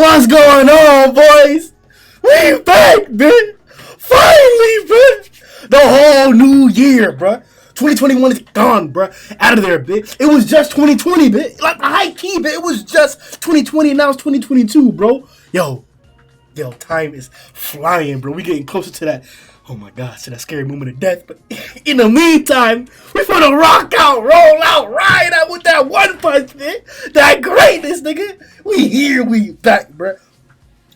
What's going on, boys? We back, bitch. Finally, bitch. The whole new year, bruh. 2021 is gone, bruh. Out of there, bitch. It was just 2020, bitch. Like, high key, bitch. It was just 2020, now it's 2022, bro. Yo, time is flying, bro. We getting closer to that, oh my gosh, to that scary moment of death. But in the meantime, we finna rock out, roll out, ride out with that one punch, man. That greatness, nigga. We here, we back, bro.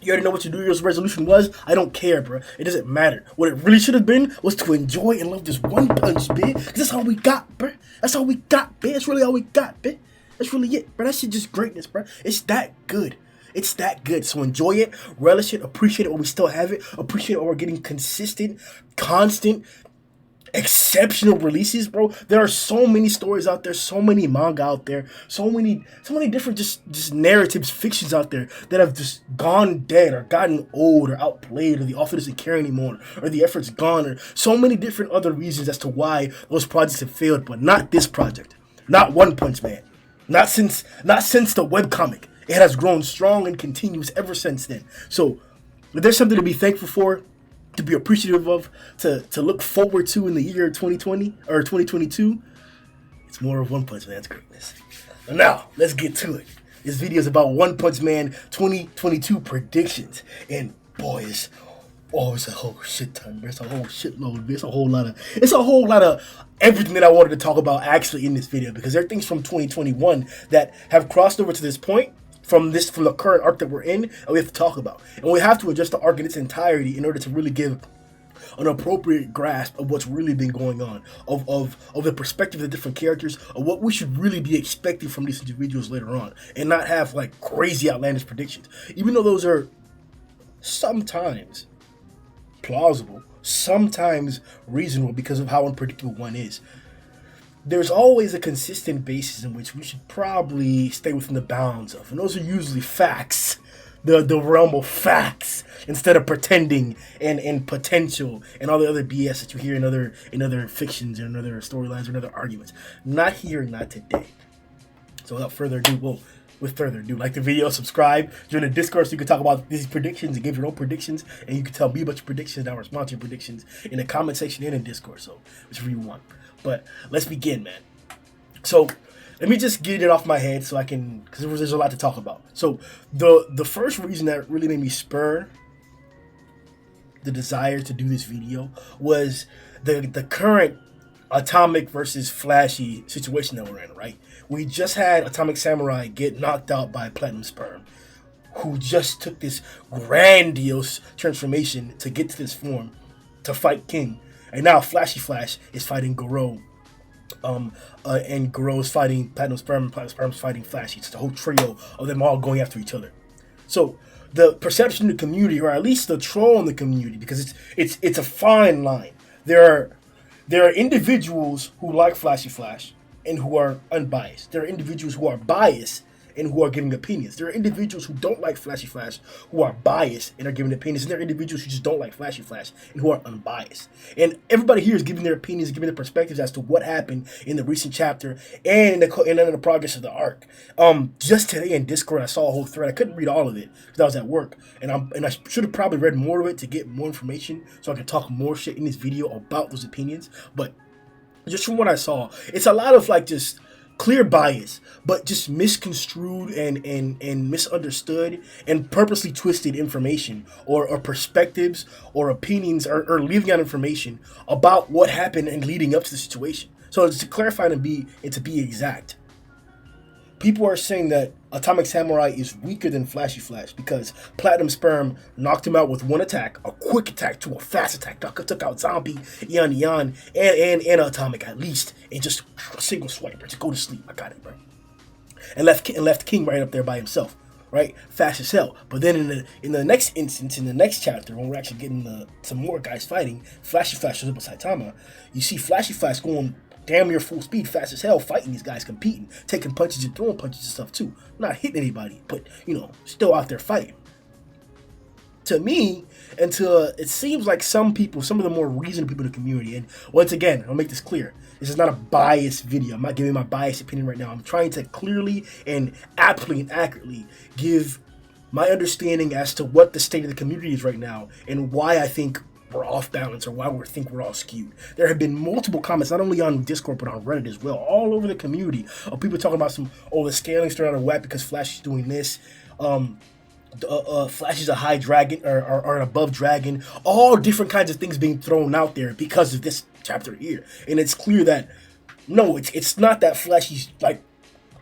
You already know what your New Year's resolution was. I don't care, bro. It doesn't matter. What it really should have been was to enjoy and love this one punch, bitch. Cause that's all we got, bro. That's all we got, bitch. That's really all we got, bitch. That's really it, bro. That shit just greatness, bro. It's that good. It's that good. So enjoy it, relish it, appreciate it while we still have it. Appreciate it while we're getting consistent, constant, exceptional releases, bro. There are so many stories out there, so many manga out there, so many different just narratives, fictions out there that have just gone dead or gotten old or outplayed, or the author doesn't care anymore, or the effort's gone, or so many different other reasons as to why those projects have failed, but not this project. Not One Punch Man. Not since the webcomic. It has grown strong and continues ever since then. So there's something to be thankful for, to be appreciative of, to look forward to in the year 2020 or 2022. It's more of One Punch Man's greatness. Now, let's get to it. This video is about One Punch Man 2022 predictions. And boy, it's a whole shit ton, bro. It's a whole shitload. It's a whole lot of everything that I wanted to talk about actually in this video, because there are things from 2021 that have crossed over to this point from the current arc that we're in, and we have to talk about. And we have to adjust the arc in its entirety in order to really give an appropriate grasp of what's really been going on, of the perspective of the different characters, of what we should really be expecting from these individuals later on, and not have like crazy outlandish predictions. Even though those are sometimes plausible, sometimes reasonable because of how unpredictable one is, there's always a consistent basis in which we should probably stay within the bounds of, and those are usually facts, the realm of facts, instead of pretending and potential and all the other BS that you hear in other fictions or in other storylines or in other arguments. Not here, not today. So without further ado, like the video, subscribe, join the Discord so you can talk about these predictions and give your own predictions, and you can tell me about your predictions and I'll respond to your predictions in the comment section and in Discord, so whichever you want. But let's begin, man. So let me just get it off my head so I can, because there's a lot to talk about. So the first reason that really made me spur the desire to do this video was the current Atomic versus Flashy situation that we're in, right? We just had Atomic Samurai get knocked out by Platinum Sperm, who just took this grandiose transformation to get to this form to fight King. And now Flashy Flash is fighting Garou. And Garou is fighting Platinum Sperm, and Platinum Sperm is fighting Flashy. It's the whole trio of them all going after each other. So the perception in the community, or at least the troll in the community, because it's a fine line. There are individuals who like Flashy Flash and who are unbiased. There are individuals who are biased and who are giving opinions. There are individuals who don't like Flashy Flash who are biased and are giving opinions. And there are individuals who just don't like Flashy Flash and who are unbiased. And everybody here is giving their opinions, giving their perspectives as to what happened in the recent chapter and in the progress of the arc. Just today in Discord, I saw a whole thread. I couldn't read all of it because I was at work. And I should have probably read more of it to get more information so I could talk more shit in this video about those opinions. But just from what I saw, it's a lot of like just clear bias, but just misconstrued and misunderstood and purposely twisted information or perspectives or opinions or leaving out information about what happened and leading up to the situation. So to clarify and to be exact, people are saying that Atomic Samurai is weaker than Flashy Flash because Platinum Sperm knocked him out with one attack, a quick attack to a fast attack. Took out Zombie, Yan, and Atomic at least, in just a single swipe, bro. Just go to sleep. I got it, bro. And left King right up there by himself, right? Fast as hell. But then in the next instance, in the next chapter, when we're actually getting some more guys fighting, Flashy Flash shows up with Saitama. You see Flashy Flash going damn near full speed, fast as hell, fighting these guys, competing, taking punches and throwing punches and stuff too. Not hitting anybody, but, still out there fighting. To me, it seems like some of the more reasonable people in the community, and once again, I'll make this clear, this is not a biased video. I'm not giving my biased opinion right now. I'm trying to clearly and aptly and accurately give my understanding as to what the state of the community is right now and why I think we're off balance or why we think we're all skewed. There have been multiple comments, not only on Discord but on Reddit as well, all over the community of people talking about the scaling's turned out of whack because Flash is doing this. Flash is a high dragon or an above dragon. All different kinds of things being thrown out there because of this chapter here, and it's clear that no, it's not that Flash is like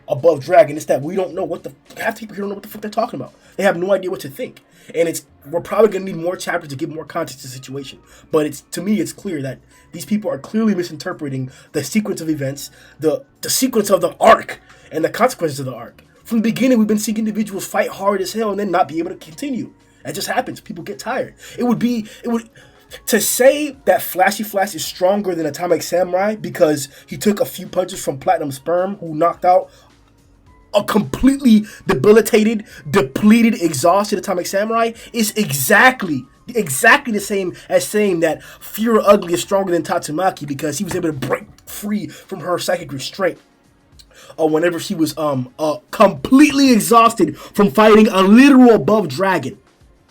above dragon. It's that we don't know what half the people here don't know what the fuck they're talking about. They have no idea what to think, and we're probably gonna need more chapters to give more context to the situation. But to me, it's clear that these people are clearly misinterpreting the sequence of events, the sequence of the arc, and the consequences of the arc. From the beginning, we've been seeing individuals fight hard as hell and then not be able to continue. That just happens. People get tired. To say that Flashy Flash is stronger than Atomic Samurai because he took a few punches from Platinum Sperm, who knocked out a completely debilitated, depleted, exhausted Atomic Samurai, is exactly the same as saying that Fura Ugly is stronger than Tatsumaki because he was able to break free from her psychic restraint. Whenever she was completely exhausted from fighting a literal above dragon.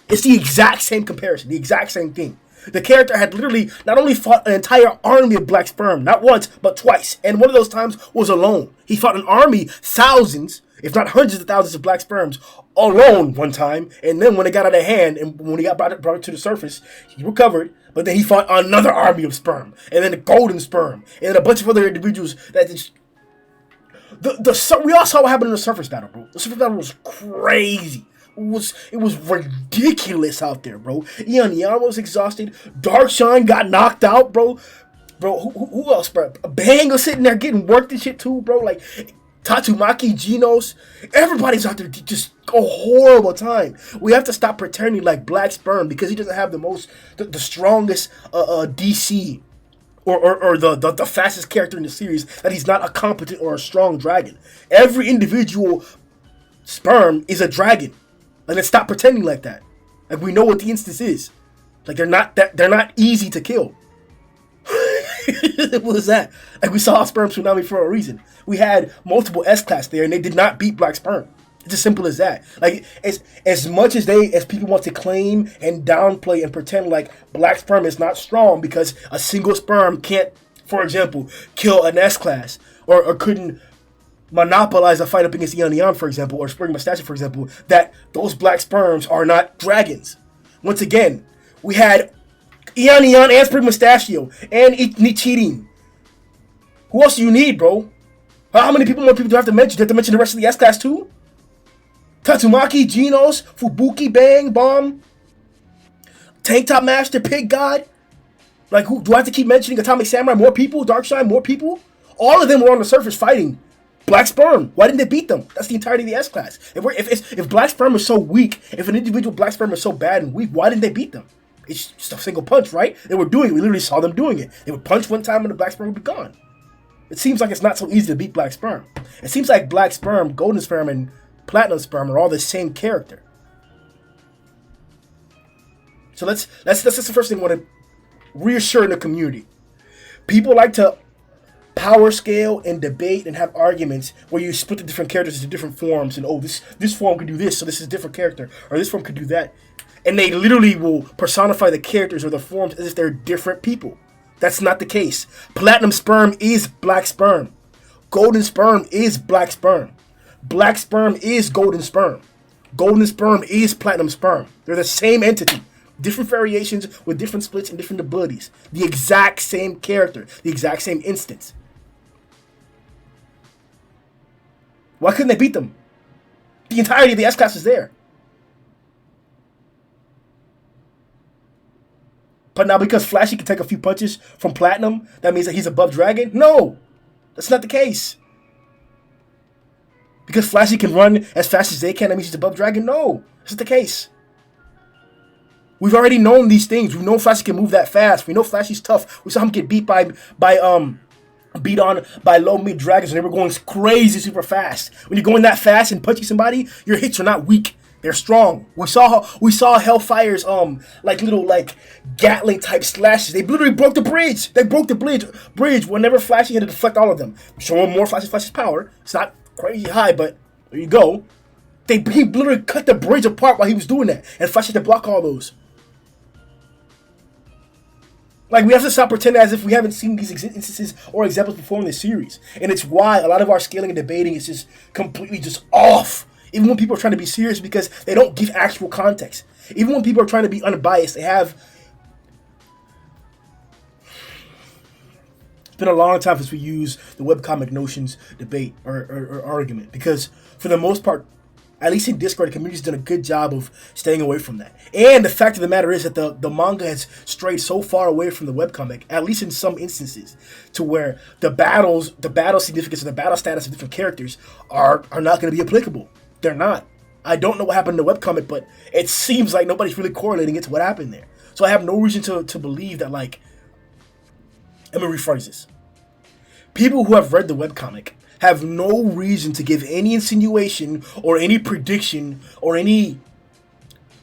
It's the exact same comparison, the exact same thing. The character had literally not only fought an entire army of black sperm, not once, but twice. And one of those times was alone. He fought an army, thousands, if not hundreds of thousands of black sperms, alone one time. And then when it got out of hand, and when he got brought it to the surface, he recovered. But then he fought another army of sperm. And then the golden sperm. And then a bunch of other individuals that just... we all saw what happened in the surface battle, bro. The surface battle was crazy. It was ridiculous out there, bro. Yan was exhausted. Darkshine got knocked out, bro. Bro, who else, bro? Bang was sitting there getting worked and shit too, bro. Like Tatsumaki, Genos, everybody's out there just a horrible time. We have to stop pretending like Black Sperm because he doesn't have the strongest DC. Or the fastest character in the series, that he's not a competent or a strong dragon. Every individual sperm is a dragon. Like, let's stop pretending like that. Like, we know what the instance is. Like, they're not easy to kill. What was that? Like, we saw Sperm Tsunami for a reason. We had multiple S-Class there, and they did not beat Black Sperm. It's as simple as that. Like, as much as people want to claim and downplay and pretend like Black Sperm is not strong because a single sperm can't, for example, kill an S-Class or couldn't monopolize a fight up against Yan, for example, or Spring Mustachio, for example, that those black sperms are not dragons. Once again, we had Yan and Spring Mustachio and Nichirin. Who else do you need, bro? How many more people do you have to mention? Do you have to mention the rest of the S-Class too? Tatsumaki, Genos, Fubuki, Bang, Bomb, Tank Top Master, Pig God. Like, who do I have to keep mentioning? Atomic Samurai, more people, Darkshine, more people. All of them were on the surface fighting Black Sperm. Why didn't they beat them? That's the entirety of the S-Class. If Black Sperm is so weak, if an individual Black Sperm is so bad and weak, why didn't they beat them? It's just a single punch, right? They were doing it. We literally saw them doing it. They would punch one time and the Black Sperm would be gone. It seems like it's not so easy to beat Black Sperm. It seems like Black Sperm, Golden Sperm, and Platinum Sperm are all the same character. So that's the first thing I want to reassure in the community. People like to power scale and debate and have arguments where you split the different characters into different forms and this form could do this, so this is a different character, or this form could do that. And they literally will personify the characters or the forms as if they're different people. That's not the case. Platinum Sperm is Black Sperm. Golden Sperm is Black Sperm. Black Sperm is Golden Sperm. Golden Sperm is Platinum Sperm. They're the same entity. Different variations with different splits and different abilities. The exact same character. The exact same instance. Why couldn't they beat them? The entirety of the S-Class is there. But now because Flashy can take a few punches from Platinum, that means that he's above Dragon? No! That's not the case. Because Flashy can run as fast as they can, that means he's above Dragon? No! That's not the case. We've already known these things. We know Flashy can move that fast. We know Flashy's tough. We saw him get beat on by low mid dragons and they were going crazy super fast. When you're going that fast and punching somebody, your hits are not weak. They're strong. We saw Hellfire's little Gatling type slashes. They literally broke the bridge. They broke the bridge whenever Flashy had to deflect all of them. Showing more Flashy's power. It's not crazy high, but there you go. He literally cut the bridge apart while he was doing that, and Flash had to block all those. Like, we have to stop pretending as if we haven't seen these instances or examples before in this series. And it's why a lot of our scaling and debating is just completely just off. Even when people are trying to be serious, because they don't give actual context. Even when people are trying to be unbiased, they have... It's been a long time since we use the webcomic notions debate or argument. Because for the most part, at least in Discord, the community's done a good job of staying away from that. And the fact of the matter is that the manga has strayed so far away from the webcomic, at least in some instances, to where the battle significance, or the battle status of different characters are not going to be applicable. They're not. I don't know what happened in the webcomic, but it seems like nobody's really correlating it to what happened there. So I have no reason to believe that, like... Let me rephrase this. People who have read the webcomic have no reason to give any insinuation or any prediction or any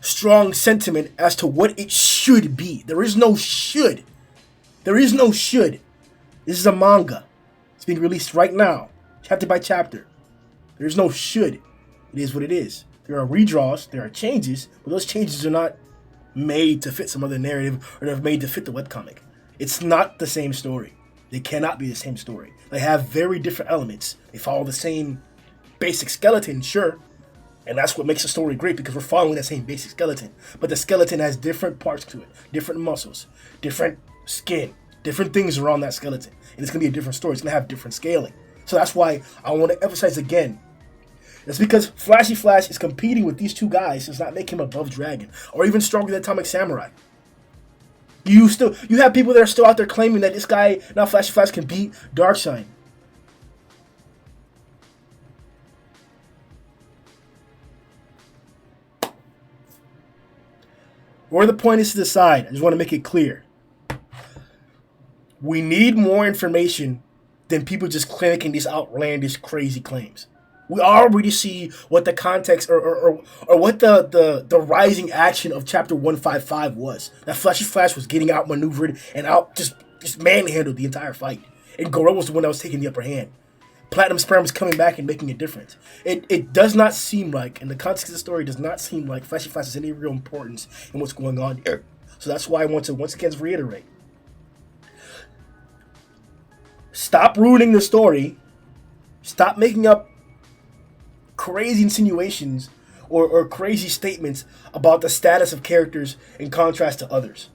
strong sentiment as to what it should be. There is no should. There is no should. This is a manga. It's being released right now, chapter by chapter. There is no should. It is what it is. There are redraws, there are changes, but those changes are not made to fit some other narrative, or they're made to fit the webcomic. It's not the same story. They cannot be the same story. They have very different elements. They follow the same basic skeleton, sure. And that's what makes the story great, because we're following that same basic skeleton. But the skeleton has different parts to it. Different muscles. Different skin. Different things around that skeleton. And it's going to be a different story. It's going to have different scaling. So that's why I want to emphasize again. It's because Flashy Flash is competing with these two guys. Does not make him above Dragon. Or even stronger than Atomic Samurai. You have people that are still out there claiming that this guy, now Flashy Flash, can beat Darkseid. Where the point is to decide, I just want to make it clear. We need more information than people just claiming these outlandish, crazy claims. We already see what the context or what the rising action of chapter 155 was. That Flashy Flash was getting outmaneuvered and just manhandled the entire fight. And Garou was the one that was taking the upper hand. Platinum Sperm is coming back and making a difference. It does not seem like, in the context of the story, it does not seem like Flashy Flash has any real importance in what's going on here. So that's why I want to once again reiterate. Stop ruining the story. Stop making up crazy insinuations or crazy statements about the status of characters in contrast to others.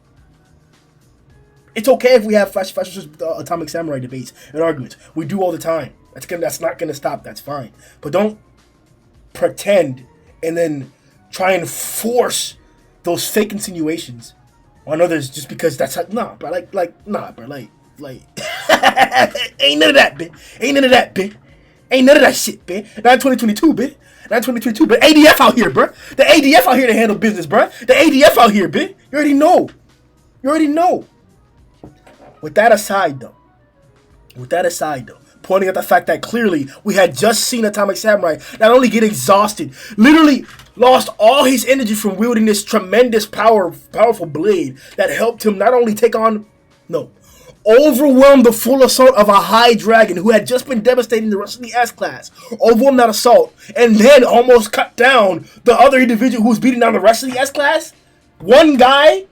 It's okay if we have Flash versus Atomic Samurai debates and arguments. We do all the time. That's not going to stop. That's fine. But don't pretend and then try and force those fake insinuations on others just because that's how, nah, bro. Ain't none of that, bitch. Ain't none of that, bitch. Ain't none of that shit, bitch. Not 2022, bitch. Not 2022, but ADF out here, bruh. The ADF out here to handle business, bruh. The ADF out here, bitch. You already know. You already know. With that aside, though, pointing out the fact that clearly we had just seen Atomic Samurai not only get exhausted, literally lost all his energy from wielding this tremendous powerful blade that helped him not only overwhelm the full assault of a high dragon who had just been devastating the rest of the S-Class. Overwhelm that assault, and then almost cut down the other individual who was beating down the rest of the S-Class. One guy,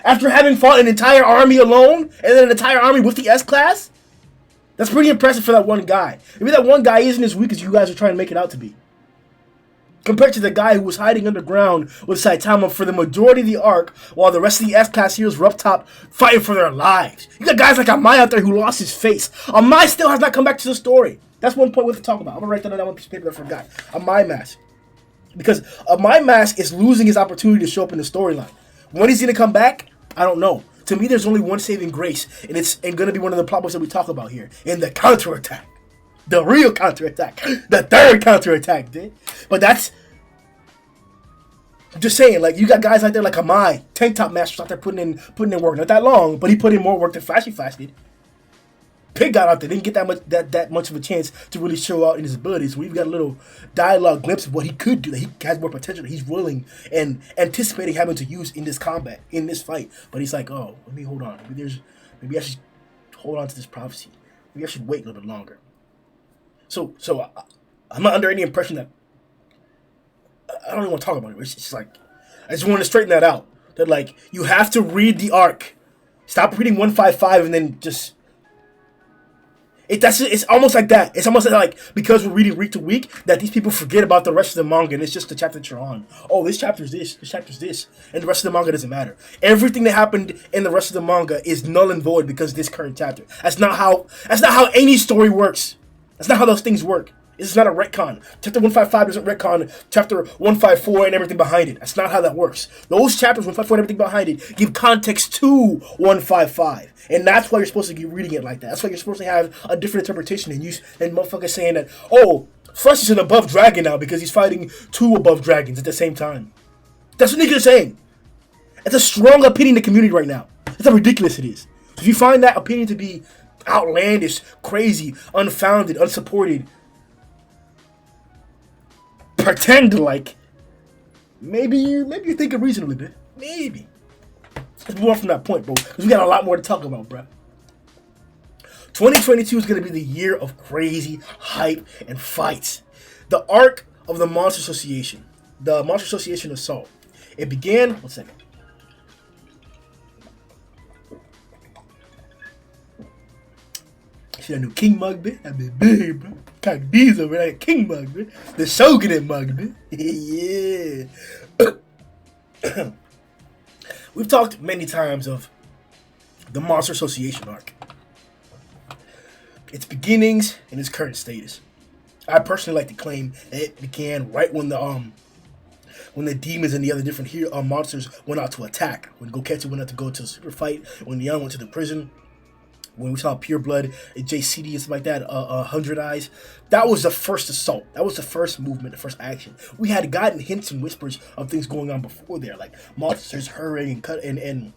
after having fought an entire army alone, and then an entire army with the S-Class. That's pretty impressive for that one guy. Maybe that one guy isn't as weak as you guys are trying to make it out to be. Compared to the guy who was hiding underground with Saitama for the majority of the arc, while the rest of the S-Class heroes were up top fighting for their lives. You got guys like Amai out there who lost his face. Amai still has not come back to the story. That's one point we have to talk about. I'm going to write that on that one piece of paper that I forgot. Amai Mask. Because Amai Mask is losing his opportunity to show up in the storyline. When he's going to come back, I don't know. To me, there's only one saving grace, and it's going to be one of the problems that we talk about here. In the counterattack. The real counterattack. The third counterattack, dude. But that's... I'm just saying, like, you got guys out there like Amai, Tank Top Masters out there putting in work. Not that long, but he put in more work than Flashy Flash did. Pig got out there, didn't get that much of a chance to really show out in his abilities. We've got a little dialogue glimpse of what he could do, that he has more potential, that he's willing and anticipating having to use in this combat, in this fight. But he's like, oh, let me hold on. Maybe I should hold on to this prophecy. Maybe I should wait a little bit longer. So I'm not under any impression that I don't even want to talk about it. It's just like, I just want to straighten that out. That like, you have to read the arc. Stop reading 155 and then just. It's almost like that. It's almost like because we're reading week to week that these people forget about the rest of the manga and it's just the chapter that you're on. Oh, this chapter's this, and the rest of the manga doesn't matter. Everything that happened in the rest of the manga is null and void because of this current chapter. That's not how any story works. That's not how those things work. This is not a retcon. Chapter 155 doesn't retcon chapter 154 and everything behind it. That's not how that works. Those chapters, 154 and everything behind it, give context to 155. And that's why you're supposed to be reading it like that. That's why you're supposed to have a different interpretation than motherfuckers saying that, oh, Fresh is an above dragon now because he's fighting two above dragons at the same time. That's what niggas are saying. It's a strong opinion in the community right now. That's how ridiculous it is. So if you find that opinion to be outlandish, crazy, unfounded, unsupported, pretend like maybe you're thinking reasonably, bit. Maybe. Let's move on from that point, bro. Because we got a lot more to talk about, bro. 2022 is going to be the year of crazy hype and fights. The arc of the Monster Association. The Monster Association Assault. It began... One second. See that new King mug, bit? That bit big, bro. Cock D's over that King mug, bit. The Shogunate mug, bit. Yeah. We've talked many times of the Monster Association arc. Its beginnings and its current status. I personally like to claim that it began right when the demons and the other different monsters went out to attack. When Goketsu went out to go to the super fight. When Neon went to the prison. When we saw Pure Blood, JCD and stuff like that, 100 Eyes. That was the first assault. That was the first movement, the first action. We had gotten hints and whispers of things going on before there, like monsters hurrying and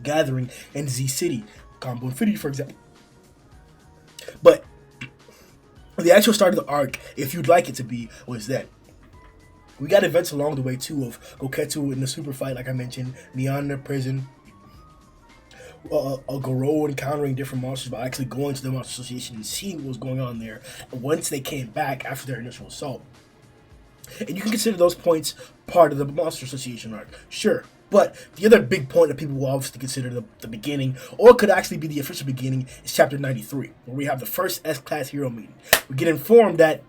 gathering in Z City, Combo Infinity, for example. But the actual start of the arc, if you'd like it to be, was that we got events along the way too of Goketsu in the super fight, like I mentioned, Neon in the prison. A Garou encountering different monsters by actually going to the Monster Association and seeing what was going on there once they came back after their initial assault. And you can consider those points part of the Monster Association arc, sure. But the other big point that people will obviously consider the beginning, or it could actually be the official beginning, is Chapter 93, where we have the first S-Class hero meeting. We get informed that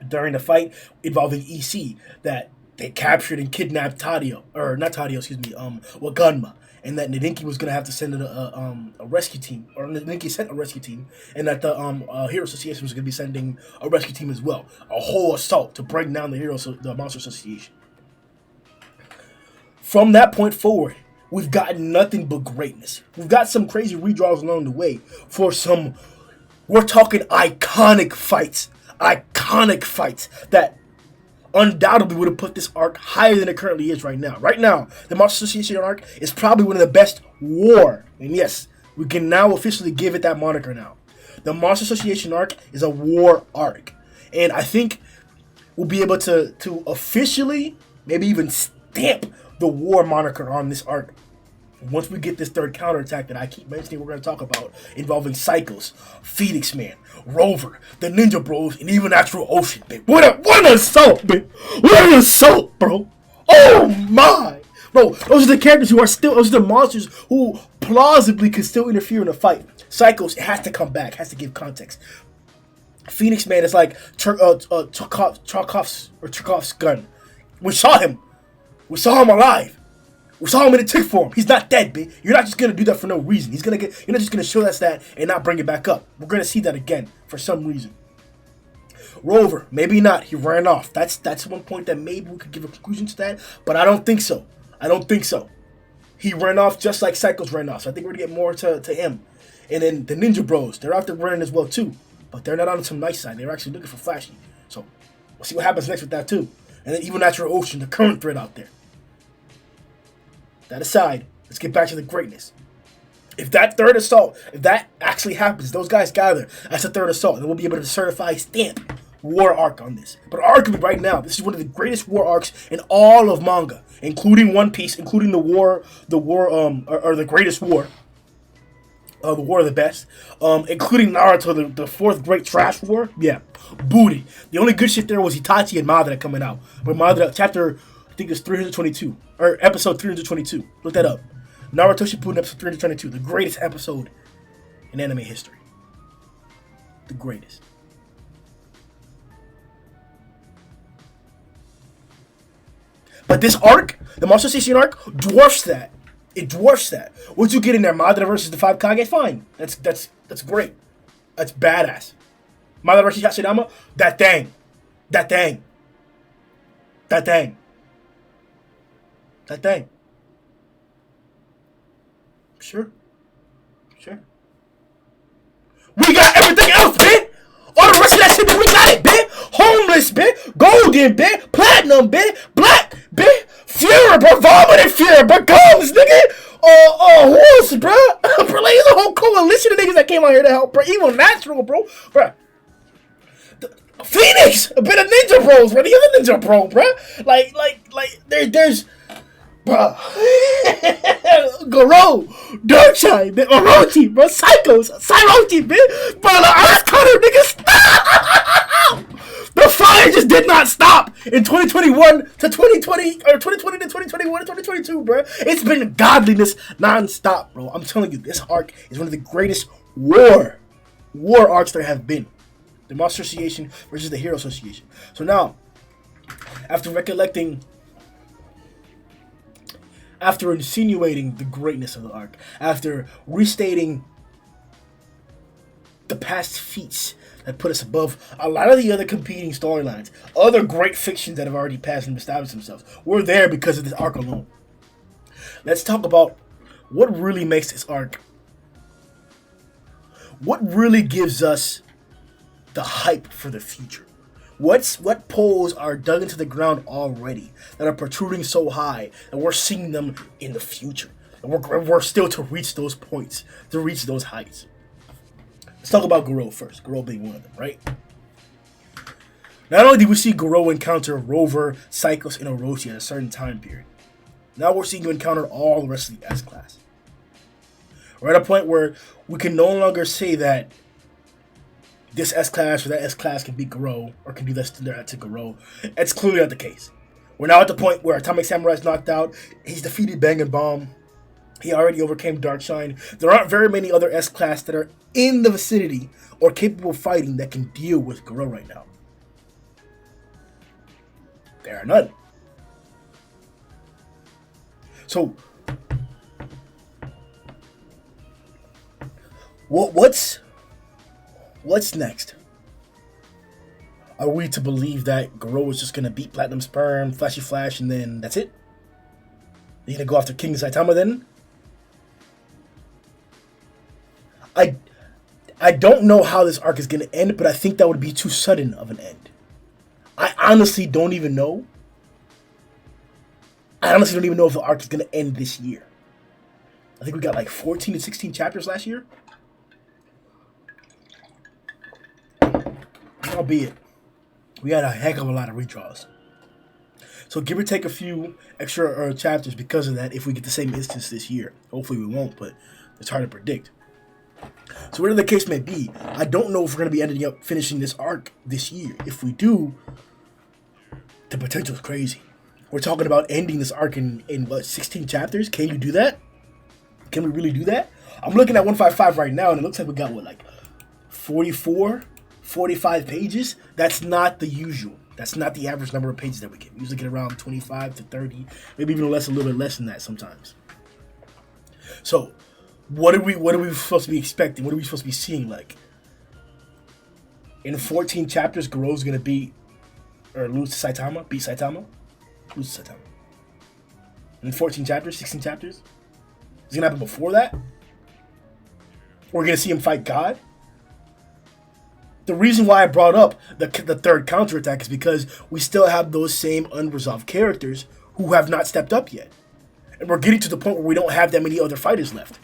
during the fight involving EC, that they captured and kidnapped Waganma. And that Nadinki was going to have to send a rescue team, or Nadinki sent a rescue team, and that the Hero Association was going to be sending a rescue team as well. A whole assault to bring down the Monster Association. From that point forward, we've gotten nothing but greatness. We've got some crazy redraws along the way for some, we're talking iconic fights. Iconic fights that undoubtedly would have put this arc higher than it currently is right now. Right now, the Monster Association arc is probably one of the best war. And yes, we can now officially give it that moniker now. The Monster Association arc is a war arc. And I think we'll be able to officially, maybe even stamp the war moniker on this arc once we get this third counterattack that I keep mentioning we're going to talk about, involving Cycles, Phoenix Man, Rover, the Ninja Bros, and even Natural Ocean, babe. What an assault, babe. What an assault, bro. Oh, my. Bro, those are the characters those are the monsters who plausibly could still interfere in a fight. Cycles, it has to come back, has to give context. Phoenix Man is like Chekhov's gun. We saw him alive. We saw him in a tick form. He's not dead, bitch. You're not just gonna do that for no reason. You're not just gonna show us that and not bring it back up. We're gonna see that again for some reason. Rover, maybe not. He ran off. That's one point that maybe we could give a conclusion to that, but I don't think so. He ran off just like Cycles ran off. So I think we're gonna get more to him. And then the Ninja Bros, they're out there running as well too, but they're not on some nice side. They're actually looking for Flashy. So we'll see what happens next with that too. And then even Natural Ocean, the current threat out there. That aside, let's get back to the greatness. If that third assault, if that actually happens, those guys gather, that's the third assault, and we'll be able to certify stamp war arc on this. But arguably right now, this is one of the greatest war arcs in all of manga, including One Piece, including the greatest war, The War of the Best, including Naruto, the fourth great trash war. Yeah, booty. The only good shit there was Itachi and Madara coming out. But Madara, chapter, I think it's 322, or episode 322. Look that up. Naruto Shippuden episode 322, the greatest episode in anime history. The greatest. But this arc, the Monster Station arc, dwarfs that. It dwarfs that. What you get in there, Madara versus the 5 Kage, fine. That's great. That's badass. Madara versus Hashirama, that thing. That thing. That thing. That thing. Sure. Sure. We got everything else, bitch! All the rest of that shit, we got it, bitch! Homeless, bitch! Golden, bitch! Platinum, bitch! Black, bitch! Fury, bro! Vomited Fury, bro! Gums, nigga! Horse, bro! Bro, like, there's a whole coalition of niggas that came out here to help, bro. Even Natural, bro. Bro. Phoenix! A bit of Ninja Bros, bro. The other Ninja Bro, bro. There's... Bro. Garou, Darkshine, Orochi, bro, Psychos, Cyrochi, bitch. Bro, the Earth Cutter, nigga, stop! The fire just did not stop in 2021 to 2020, or 2020 to 2021 to 2022, bro. It's been godliness non-stop, bro. I'm telling you, this arc is one of the greatest war arcs there have been. The Monster Association versus the Hero Association. So now, after insinuating the greatness of the arc, after restating the past feats that put us above a lot of the other competing storylines, other great fictions that have already passed and established themselves, we're there because of this arc alone. Let's talk about what really makes this arc, what really gives us the hype for the future. What poles are dug into the ground already that are protruding so high that we're seeing them in the future? And we're still to reach those points, to reach those heights. Let's talk about Garou first. Garou being one of them, right? Not only did we see Garou encounter Rover, Psychos, and Orochi at a certain time period, now we're seeing you encounter all the rest of the S-Class. We're at a point where we can no longer say that this S-Class or that S-Class can beat Garou, or can do this to Garou. It's clearly not the case. We're now at the point where Atomic Samurai's knocked out. He's defeated Bang and Bomb. He already overcame Darkshine. There aren't very many other S-Class that are in the vicinity or capable of fighting that can deal with Garou right now. There are none. So, what's next? Are we to believe that Garou is just going to beat Platinum Sperm, Flashy Flash, and then that's it? Are you going to go after King Saitama then? I don't know how this arc is going to end, but I think that would be too sudden of an end. I honestly don't even know. I honestly don't even know if the arc is going to end this year. I think we got like 14 to 16 chapters last year. Albeit, we had a heck of a lot of redraws. So give or take a few extra chapters because of that if we get the same instance this year. Hopefully we won't, but it's hard to predict. So whatever the case may be, I don't know if we're going to be ending up finishing this arc this year. If we do, the potential is crazy. We're talking about ending this arc in what, 16 chapters? Can you do that? Can we really do that? I'm looking at 155 right now, and it looks like we got, what, like 44, 45 pages? That's not the usual. That's not the average number of pages that we get. We usually get around 25 to 30, maybe even less, a little bit less than that sometimes. So, what are we supposed to be expecting? What are we supposed to be seeing? Like, in 14 chapters, Garou's gonna beat or lose to Saitama, beat Saitama, lose to Saitama. In 14 chapters, 16 chapters, is it gonna happen before that? We're gonna see him fight God. The reason why I brought up the third counterattack is because we still have those same unresolved characters who have not stepped up yet. And we're getting to the point where we don't have that many other fighters left.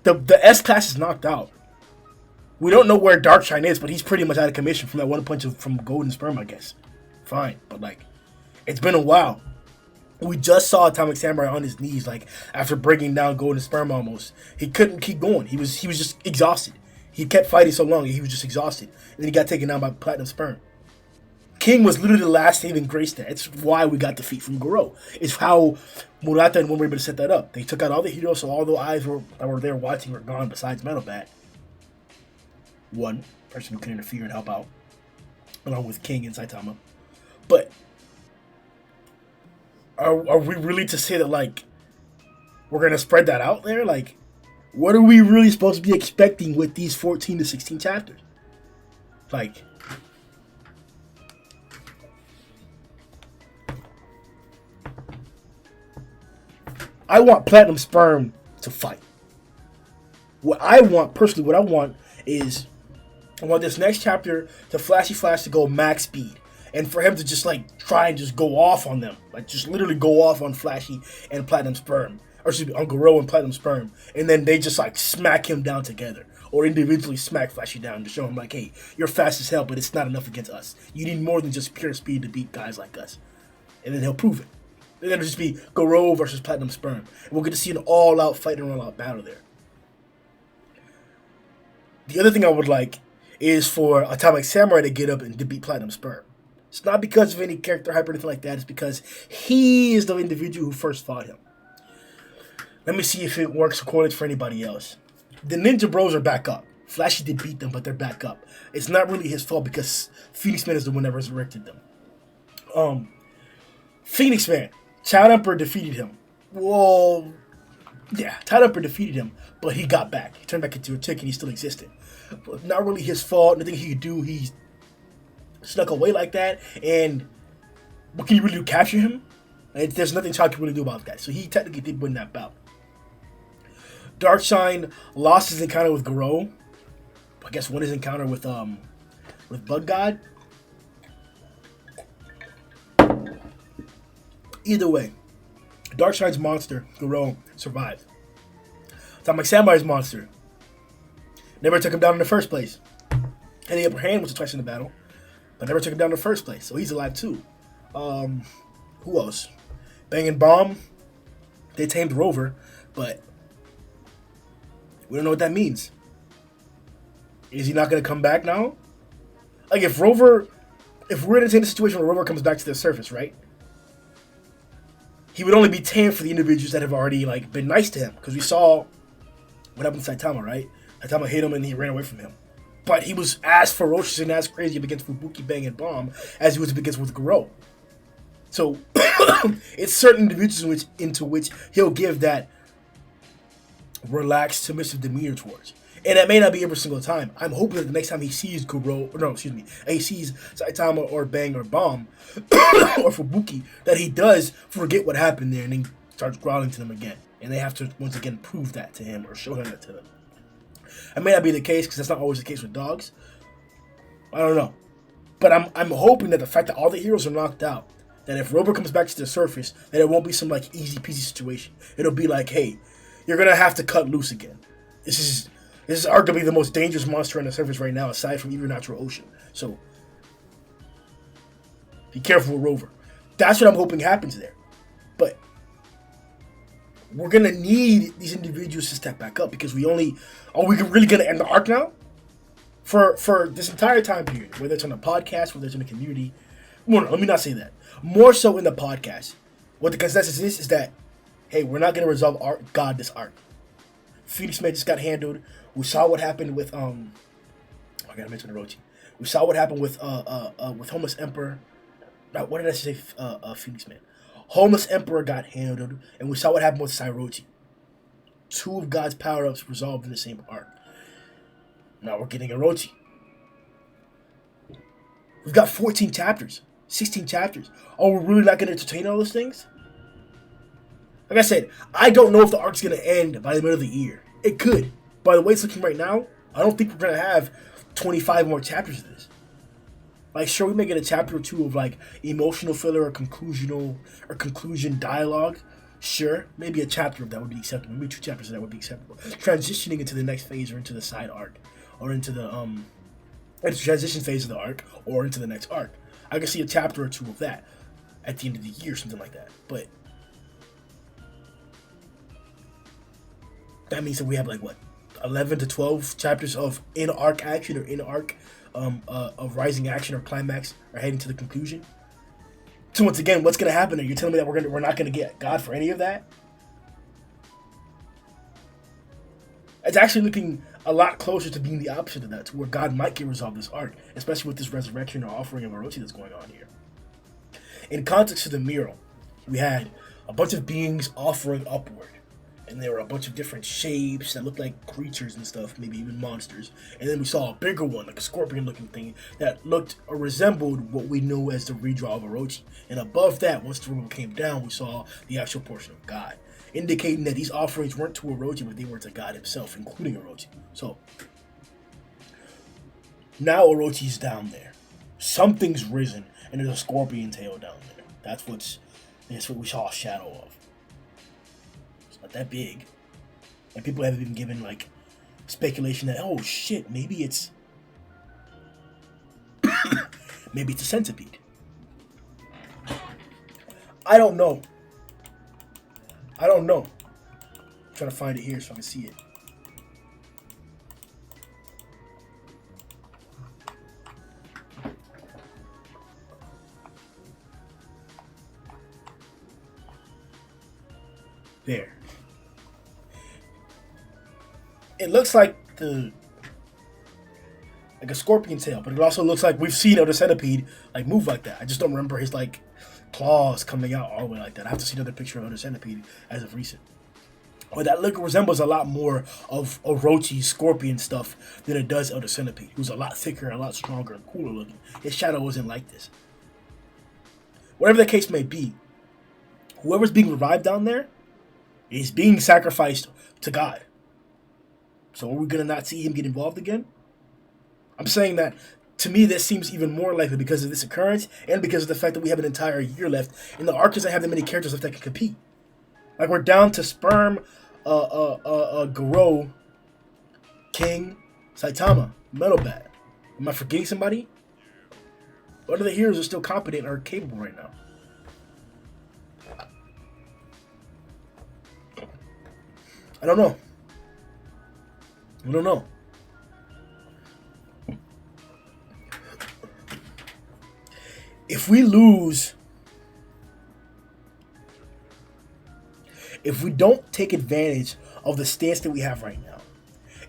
The S-Class is knocked out. We don't know where Darkshine is, but he's pretty much out of commission from that one punch from Golden Sperm, I guess. Fine, but like, it's been a while. We just saw Atomic Samurai on his knees, like after breaking down Golden Sperm almost. He couldn't keep going. He was just exhausted. He kept fighting so long, he was just exhausted. And then he got taken down by Platinum Sperm. King was literally the last saving grace there. It's why we got defeat from Garou. It's how Murata and One were able to set that up. They took out all the heroes, so all the eyes that were there watching were gone besides Metal Bat. One person who could interfere and help out, along with King and Saitama. But are we really to say that, like, we're going to spread that out there? Like, what are we really supposed to be expecting with these 14 to 16 chapters? Like, I want Platinum Sperm to fight. What I want is I want this next chapter to Flashy Flash to go max speed. And for him to just like try and just go off on them. Like just literally go off on Flashy and Platinum Sperm. Or excuse me, on Garou and Platinum Sperm. And then they just like smack him down together. Or individually smack Flashy down to show him like, hey, you're fast as hell, but it's not enough against us. You need more than just pure speed to beat guys like us. And then he'll prove it. And then it'll just be Garou versus Platinum Sperm. And we'll get to see an all-out fight and all-out battle there. The other thing I would like is for Atomic Samurai to get up and to beat Platinum Sperm. It's not because of any character hype or anything like that. It's because he is the individual who first fought him. Let me see if it works according for anybody else. The Ninja Bros are back up. Flashy did beat them, but they're back up. It's not really his fault because Phoenix Man is the one that resurrected them. Phoenix Man, Child Emperor defeated him. Well, yeah, Child Emperor defeated him, but he got back. He turned back into a chick and he still existed. But not really his fault. Nothing he could do. He snuck away like that, and what can you really do? Capture him? There's nothing Child can really do about that. So he technically did win that bout. Darkshine lost his encounter with Garou. I guess won his encounter with Bug God. Either way, Darkshine's monster, Garou, survived. Atomic Samurai's monster never took him down in the first place. Had the upper hand was twice in the battle, but never took him down in the first place. So he's alive too. Who else? Bang and Bomb. They tamed Rover, but we don't know what that means. Is he not going to come back now? Like if we're in a situation where Rover comes back to the surface, right? He would only be tamed for the individuals that have already like been nice to him. Because we saw what happened to Saitama, right? Saitama hit him and he ran away from him. But he was as ferocious and as crazy up against Fubuki, Bang, and Bomb as he was up against with Garou. So it's certain individuals into which he'll give that relaxed, submissive demeanor towards. And that may not be every single time. I'm hoping that the next time he sees he sees Saitama or Bang or Bomb or Fubuki, that he does forget what happened there and then starts growling to them again. And they have to once again prove that to him or show him that to them. That may not be the case because that's not always the case with dogs. I don't know. But I'm hoping that the fact that all the heroes are knocked out, that if Rover comes back to the surface, that it won't be some like easy peasy situation. It'll be like, hey, you're gonna have to cut loose again. This is arguably the most dangerous monster on the surface right now, aside from even Natural Ocean. So be careful with Rover. That's what I'm hoping happens there. But we're gonna need these individuals to step back up because are we really gonna end the arc now? For this entire time period, whether it's on the podcast, whether it's in the community. Well, no, let me not say that. More so in the podcast. What the consensus is that, hey, we're not gonna resolve this arc. Phoenix Man just got handled. We saw what happened with I gotta mention Orochi. We saw what happened with Homeless Emperor. What did I say? Phoenix Man. Homeless Emperor got handled, and we saw what happened with Sairochi. Two of God's power-ups resolved in the same arc. Now we're getting Orochi. We've got 14 chapters, 16 chapters. Are we really not going to entertain all those things? Like I said, I don't know if the arc's going to end by the middle of the year. It could. By the way it's looking right now, I don't think we're going to have 25 more chapters of this. Like, sure, we may get a chapter or two of, like, emotional filler or conclusion dialogue. Sure, maybe a chapter of that would be acceptable. Maybe 2 chapters of that would be acceptable. Transitioning into the next phase or into the side arc. Or into the transition phase of the arc. Or into the next arc. I can see a chapter or 2 of that at the end of the year, something like that. But that means that we have like what, 11 to 12 chapters of in arc action or in arc of rising action or climax or heading to the conclusion. So once again, what's gonna happen? Are you telling me that we're not gonna get God for any of that? It's actually looking a lot closer to being the opposite of that, to where God might get resolved this arc, especially with this resurrection or offering of Orochi that's going on here. In context of the mural, we had a bunch of beings offering upward, and there were a bunch of different shapes that looked like creatures and stuff, maybe even monsters. And then we saw a bigger one, like a scorpion-looking thing, that looked or resembled what we know as the redraw of Orochi. And above that, once the rumor came down, we saw the actual portion of God, indicating that these offerings weren't to Orochi, but they were to God himself, including Orochi. So, now Orochi's down there. Something's risen, and there's a scorpion tail down there. That's what we saw a shadow of. It's not that big. And people have even given, like, speculation that, oh shit, maybe it's... maybe it's a centipede. I don't know. I'm trying to find it here so I can see it. There. It looks like a scorpion tail, but it also looks like we've seen other centipede like move like that. I just don't remember his like claws coming out all the way like that. I have to see another picture of other centipede as of recent. But that look resembles a lot more of Orochi's scorpion stuff than it does Elder Centipede, who's a lot thicker, a lot stronger, and cooler looking. His shadow wasn't like this. Whatever the case may be, whoever's being revived down there is being sacrificed to God. So are we going to not see him get involved again? I'm saying that, to me, this seems even more likely because of this occurrence and because of the fact that we have an entire year left. And the arc doesn't have that many characters left that can compete. Like, we're down to Sperm, Garou, King, Saitama, Metalbat. Am I forgetting somebody? What other heroes are still competent or capable right now? I don't know. If we lose, if we don't take advantage of the stance that we have right now,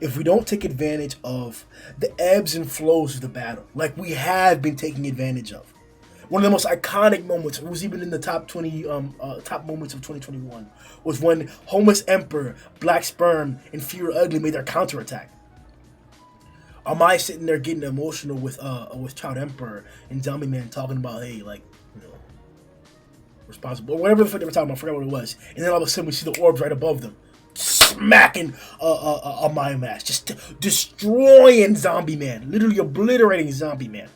if we don't take advantage of the ebbs and flows of the battle, like we have been taking advantage of, one of the most iconic moments, it was even in the top 20 top moments of 2021, was when Homeless Emperor, Black Sperm, and Fear Ugly made their counterattack. Am I sitting there getting emotional with Child Emperor and Zombie Man talking about, hey, like, you know, responsible, or whatever the fuck they were talking about, I forgot what it was. And then all of a sudden we see the orbs right above them, smacking a Mind Mask, just destroying Zombie Man, literally obliterating Zombie Man.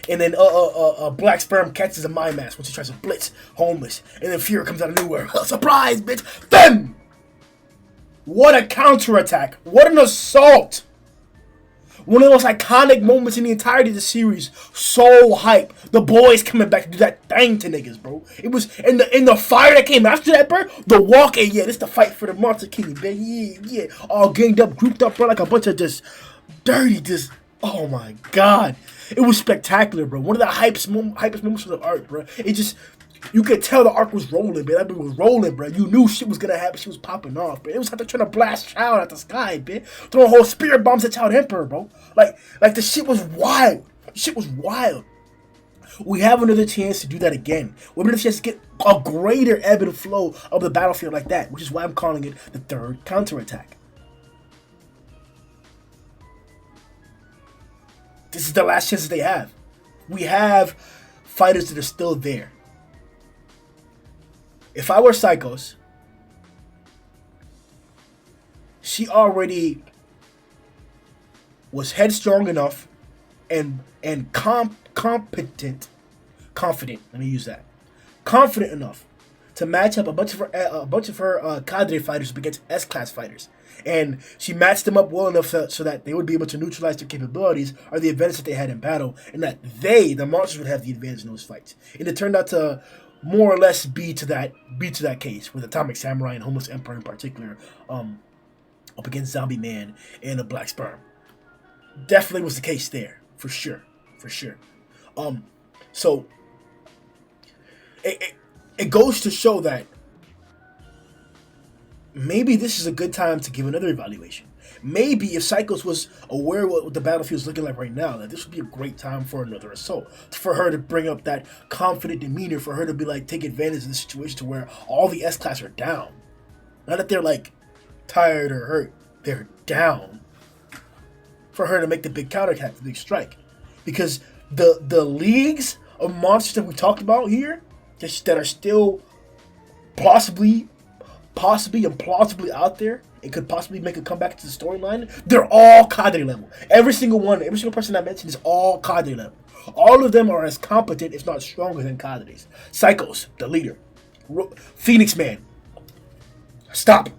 And then Black Sperm catches a Mind Mask once he tries to blitz Homeless. And then Fear comes out of nowhere. Surprise, bitch! Them! What a counterattack! What an assault! One of the most iconic moments in the entirety of the series. So hype. The boys coming back to do that thing to niggas, bro. It was in the fire that came after that, bro. The walk, and yeah, this the fight for the Monster King, baby. Yeah. All ganged up, grouped up, bro, like a bunch of just dirty, just, oh my god. It was spectacular, bro. One of the hypest moments of the arc, bro. It just, you could tell the arc was rolling, man. That bitch was rolling, bro. You knew shit was gonna happen. She was popping off, bro. It was like they're trying to blast Child out the sky, man. Throwing whole spirit bombs at Child Emperor, bro. Like the shit was wild. Shit was wild. We have another chance to do that again. We have another chance to get a greater ebb and flow of the battlefield like that, which is why I'm calling it the third counterattack. This is the last chance that they have. We have fighters that are still there. If I were Psychos, she already was headstrong enough and confident, let me use that, confident enough to match up a bunch of her cadre fighters against S-class fighters. And she matched them up well enough so that they would be able to neutralize their capabilities or the advantage that they had in battle, and that they, the monsters, would have the advantage in those fights. And it turned out to more or less be to that case with Atomic Samurai and Homeless Empire in particular, up against Zombie Man and a Black Sperm. Definitely was the case there, for sure, for sure. So it goes to show that maybe this is a good time to give another evaluation. Maybe if Psychos was aware of what the battlefield's looking like right now, that this would be a great time for another assault. For her to bring up that confident demeanor, for her to be like, take advantage of the situation to where all the S-Class are down. Not that they're like tired or hurt, they're down. For her to make the big counterattack, the big strike. Because the leagues of monsters that we talked about here, that are still possibly and plausibly out there, and could possibly make a comeback to the storyline, they're all cadre level. Every single person I mentioned is all cadre level. All of them are as competent, if not stronger than cadres. Psychos, the leader. Phoenix Man. Stop.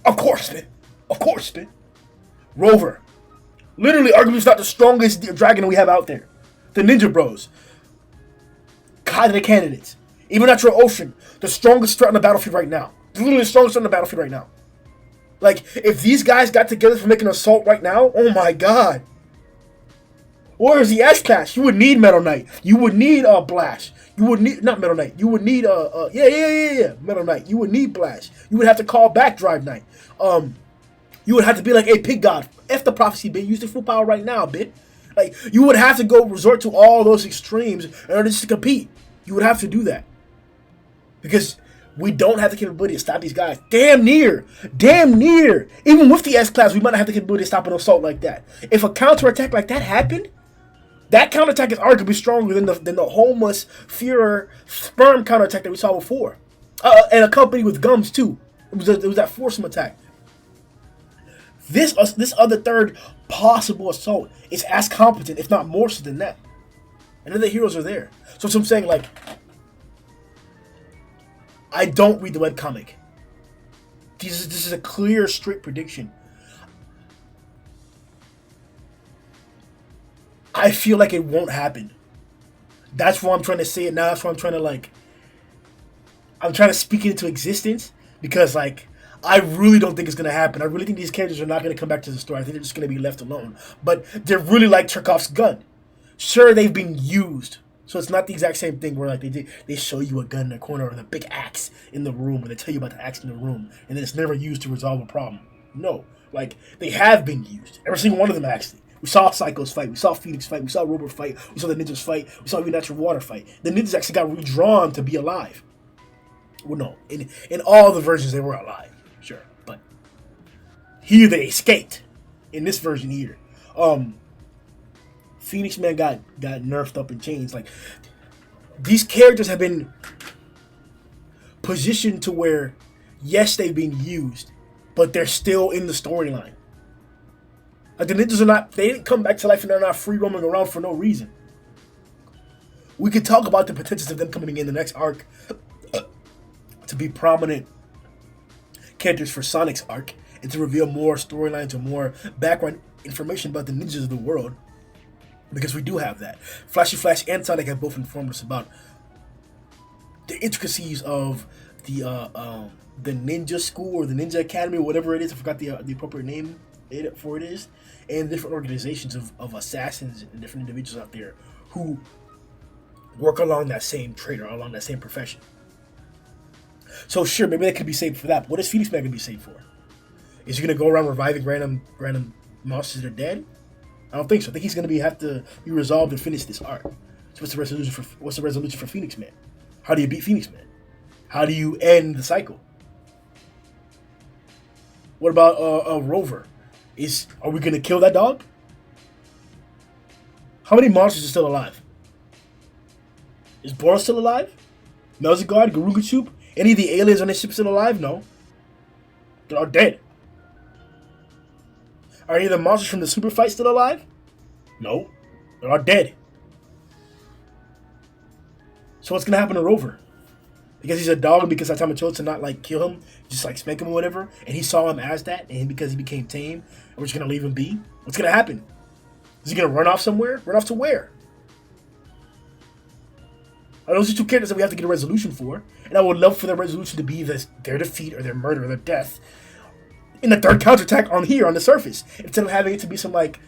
Of course, man. Rover. Literally, arguably, not the strongest dragon we have out there. The Ninja Bros. Cadre candidates. Even at your Ocean, the strongest threat on the battlefield right now. Literally the strongest threat on the battlefield right now. Like, if these guys got together for making an assault right now, oh my god. Or is the S-Class? You would need Metal Knight. You would need Blast. You would need, not Metal Knight. You would need, Metal Knight. You would need Blast. You would have to call back Drive Knight. You would have to be like, hey, Pig God, F the prophecy, bitch. Use the full power right now, bitch. Like, you would have to go resort to all those extremes in order just to compete. You would have to do that. Because we don't have the capability to stop these guys. Damn near. Even with the S-Class, we might not have the capability to stop an assault like that. If a counterattack like that happened, that counterattack is arguably stronger than the homeless Führer sperm counterattack that we saw before. And accompanied with gums, too. It was that foursome attack. This other third possible assault is as competent, if not more so than that. And then the heroes are there. So I'm saying, like, I don't read the webcomic. This is a clear, straight prediction. I feel like it won't happen. That's why I'm trying to say it now. That's why I'm trying to speak it into existence. Because, like, I really don't think it's going to happen. I really think these characters are not going to come back to the story. I think they're just going to be left alone. But they're really like Chekhov's gun. Sure, they've been used. So it's not the exact same thing where like they show you a gun in the corner or the big axe in the room, and they tell you about the axe in the room, and then it's never used to resolve a problem. No, like they have been used. Every single one of them actually. We saw Psychos fight, we saw Phoenix fight, we saw Rover fight, we saw the ninjas fight, we saw even Natural Water fight. The ninjas actually got redrawn to be alive. Well, no, in all the versions they were alive, sure, but here they escaped. In this version here, Phoenix Man got nerfed up and changed. Like, these characters have been positioned to where, yes, they've been used, but they're still in the storyline. Like, the ninjas they didn't come back to life and they're not free roaming around for no reason. We could talk about the potentials of them coming in the next arc to be prominent characters for Sonic's arc and to reveal more storylines or more background information about the ninjas of the world. Because we do have that. Flashy Flash and Sonic have both informed us about the intricacies of the ninja school or the ninja academy or whatever it is. I forgot the appropriate name for it is. And different organizations of assassins and different individuals out there who work along that same trade or along that same profession. So sure, maybe they could be saved for that. But what is Phoenix Man going to be saved for? Is he going to go around reviving random monsters that are dead? I don't think so. I think he's going to have to be resolved and finish this arc. So what's the resolution for Phoenix Man? How do you beat Phoenix Man? How do you end the cycle? What about Rover? Are we going to kill that dog? How many monsters are still alive? Is Boros still alive? Melzigard, Garou, any of the aliens on this ship still alive? No. They're all dead. Are any of the monsters from the super fight still alive? No. They're all dead. So what's gonna happen to Rover? Because he's a dog and because Saitama chose to not like kill him, just like spank him or whatever, and he saw him as that, and because he became tame, and we're just gonna leave him be? What's gonna happen? Is he gonna run off somewhere? Run off to where? Those are two characters that we have to get a resolution for, and I would love for the resolution to be their defeat or their murder or their death in the third counterattack on the surface, instead of having it to be some like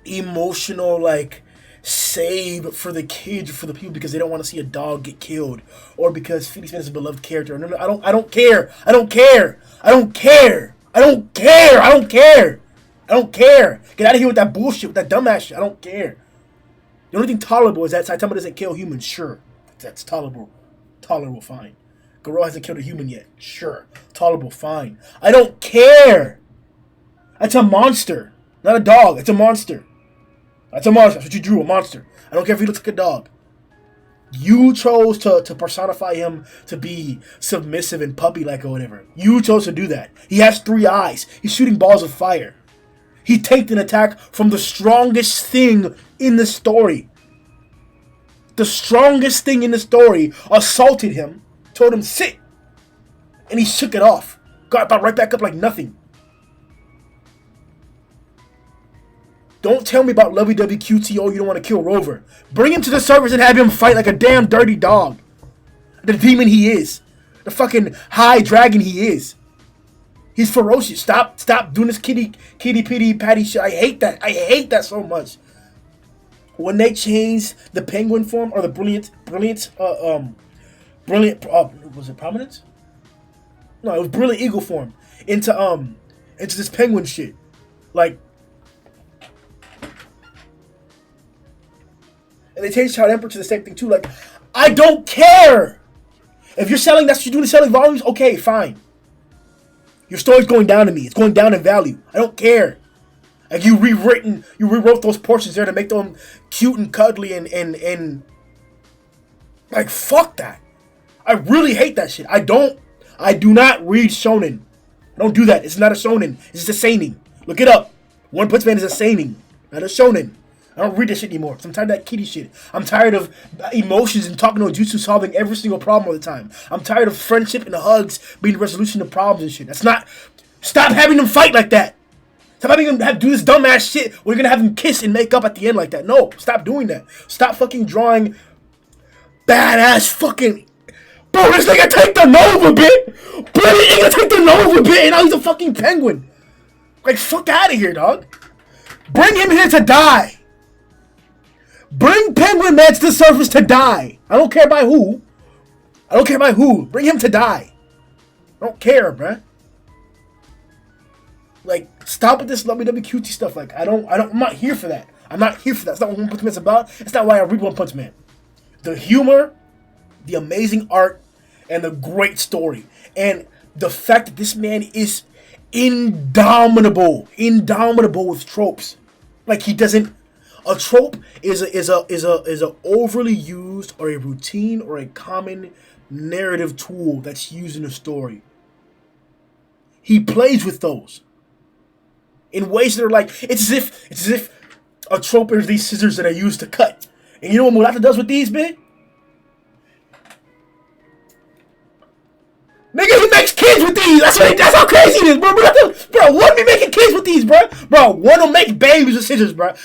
emotional like save for the kids or for the people because they don't want to see a dog get killed, or because Phoenix Man is a beloved character. No, I don't care. I don't care. I don't care. I don't care. I don't care. I don't care. Get out of here with that bullshit, with that dumbass shit. I don't care. The only thing tolerable is that Saitama doesn't kill humans. Sure, that's tolerable. Tolerable, fine. Garou hasn't killed a human yet. Sure, tolerable, fine. I don't care. That's a monster, not a dog. It's a monster. That's a monster. That's what you drew, a monster. I don't care if he looks like a dog. You chose to personify him to be submissive and puppy-like or whatever. You chose to do that. He has 3 eyes. He's shooting balls of fire. He tanked an attack from the strongest thing in the story. The strongest thing in the story assaulted him, told him sit, and he shook it off. Got right back up like nothing. Don't tell me about lovey-dovey QTO, you don't want to kill Rover. Bring him to the surface and have him fight like a damn dirty dog. The demon he is. The fucking high dragon he is. He's ferocious. Stop doing this kitty pitty patty shit. I hate that. I hate that so much. When they changed the penguin form or the brilliant, was it prominence? No, it was brilliant eagle form into this penguin shit. Like, and they changed Child Emperor to the same thing too. Like, I don't care. If you're selling, that's what you're doing, selling volumes. Okay, fine. Your story's going down to me. It's going down in value. I don't care. Like, you rewrote those portions there to make them cute and cuddly and like, fuck that. I really hate that shit. I do not read shonen. I don't do that. It's not a shonen. It's just a seinen. Look it up. One Punch Man is a seinen, not a shonen. I don't read this shit anymore. I'm tired of that kitty shit. I'm tired of emotions and talking to Jutsu solving every single problem all the time. I'm tired of friendship and hugs being the resolution to problems and shit. That's not... Stop having them fight like that. Stop having them do this dumbass shit where you're gonna have them kiss and make up at the end like that. No, stop doing that. Stop fucking drawing badass fucking... Bro, this nigga take the Nova bit. Bro, this nigga take the Nova bit and now he's a fucking penguin. Like, fuck out of here, dog. Bring him here to die. Bring Penguin Man to the surface to die. I don't care by who. I don't care by who. Bring him to die. I don't care, bruh. Like, stop with this lovey-dovey cutie stuff. Like, I'm not here for that. I'm not here for that. That's not what One Punch Man's about. It's not why I read One Punch Man. The humor, the amazing art, and the great story. And the fact that this man is indomitable with tropes. Like, he doesn't... A trope is a overly used or a routine or a common narrative tool that's used in a story. He plays with those in ways that are like, it's as if a trope is these scissors that are used to cut. And you know what Murata does with these, man? Nigga, he makes kids with these. That's how crazy it is, bro. Bro, one be making kids with these, bro. Bro, one will make babies with scissors, bro.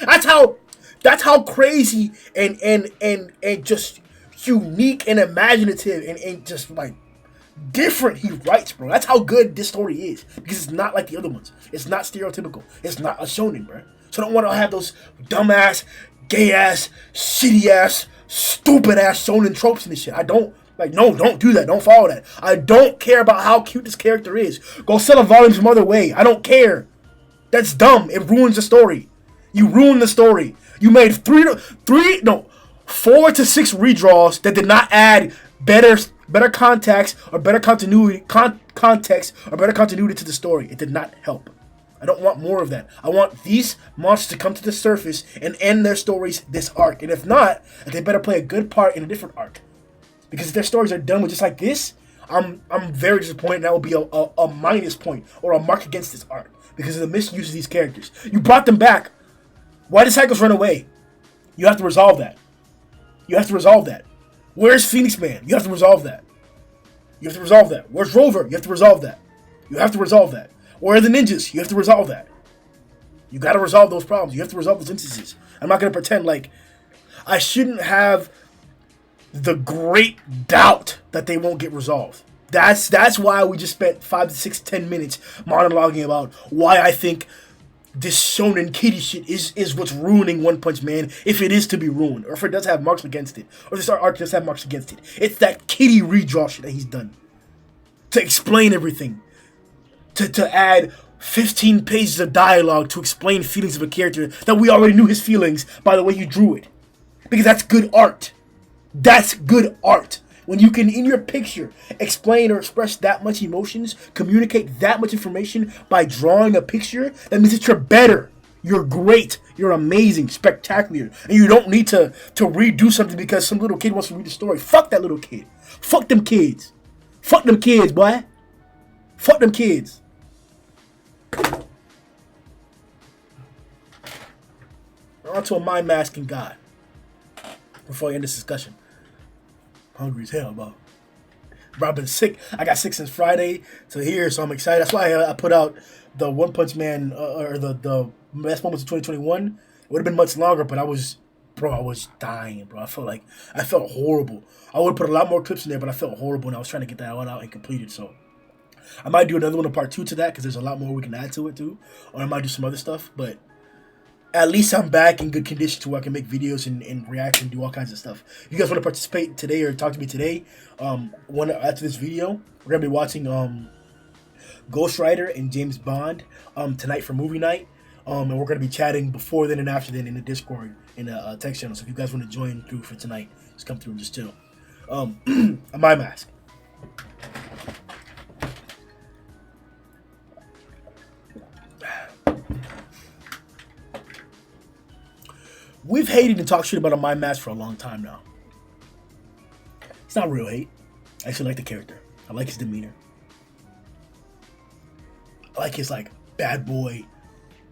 That's how crazy and just unique and imaginative and just like different he writes, bro. That's how good this story is, because it's not like the other ones. It's not stereotypical. It's not a shonen, bro. So I don't want to have those dumbass, gay ass, shitty ass, stupid ass shonen tropes and this shit. I don't. Like, no, don't do that. Don't follow that. I don't care about how cute this character is. Go sell a volume some other way. I don't care. That's dumb. It ruins the story. You ruined the story. You made 4 to 6 redraws that did not add better context or better continuity to the story. It did not help. I don't want more of that. I want these monsters to come to the surface and end their stories this arc. And if not, they better play a good part in a different arc. Because if their stories are done with just like this, I'm very disappointed, and that will be a minus point or a mark against this arc because of the misuse of these characters. You brought them back. Why did Cycles run away? You have to resolve that. You have to resolve that. Where's Phoenix Man? You have to resolve that. You have to resolve that. Where's Rover? You have to resolve that. You have to resolve that. Where are the ninjas? You have to resolve that. You got to resolve those problems. You have to resolve those instances. I'm not going to pretend like I shouldn't have the great doubt that they won't get resolved. That's why we just spent 5 to 6, 10 minutes monologuing about why I think this shonen kitty shit is what's ruining One Punch Man, if it is to be ruined, or if it does have marks against it, or if this art does have marks against it. It's that kitty redraw shit that he's done to explain everything, to add 15 pages of dialogue to explain feelings of a character that we already knew his feelings by the way you drew it, because that's good art. That's good art. When you can, in your picture, explain or express that much emotions, communicate that much information by drawing a picture, that means that you're better. You're great. You're amazing, spectacular. And you don't need to redo something because some little kid wants to read the story. Fuck that little kid. Fuck them kids. Fuck them kids, boy. Fuck them kids. On to a mind-masking God. Before I end this discussion. Hungry as hell, bro. I've been sick. I got sick since Friday to here, so I'm excited. That's why I put out the One Punch Man or the best moments of 2021. It would have been much longer, but I was dying, bro. I felt horrible. I would have put a lot more clips in there, but I felt horrible, and I was trying to get that one out and completed. So I might do another one, a part 2 to that, because there's a lot more we can add to it too, or I might do some other stuff, but. At least I'm back in good condition to where I can make videos and react and do all kinds of stuff. If you guys want to participate today or talk to me today, after this video, we're going to be watching Ghost Rider and James Bond tonight for movie night. And we're going to be chatting before then and after then in the Discord, in a text channel. So if you guys want to join through for tonight, just come through and just chill. My mask. We've hated and talked shit about a My Mask for a long time now. It's not real hate. I actually like the character. I like his demeanor. I like his like bad boy,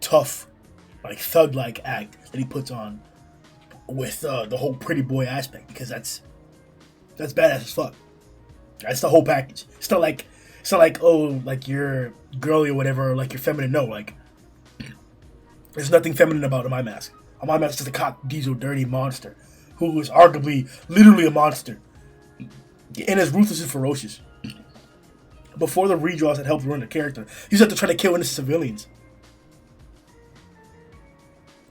tough, like thug-like act that he puts on with the whole pretty boy aspect, because that's badass as fuck. That's the whole package. It's not like oh, like you're girly or whatever, or like you're feminine. No, like there's nothing feminine about a My Mask. A My Mask is just a cock diesel dirty monster who is arguably literally a monster and as ruthless and ferocious. Before the redraws that helped run the character, he was out there trying to kill innocent civilians.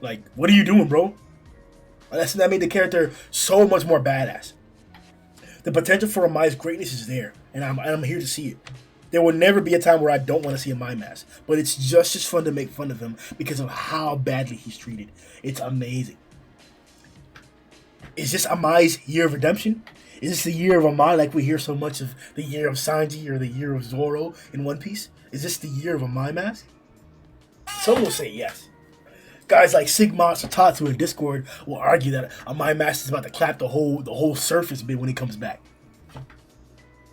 Like, what are you doing, bro? That made the character so much more badass. The potential for Amai's greatness is there, and I'm here to see it. There will never be a time where I don't want to see a My Mask, but it's just as fun to make fun of him because of how badly he's treated. It's amazing. Is this Amai's year of redemption? Is this the year of Amai like we hear so much of the year of Sanji or the year of Zoro in One Piece? Is this the year of a My Mask? Some will say yes. Guys like Sigma or Tatsu in Discord will argue that a My Mask is about to clap the whole surface bit when he comes back.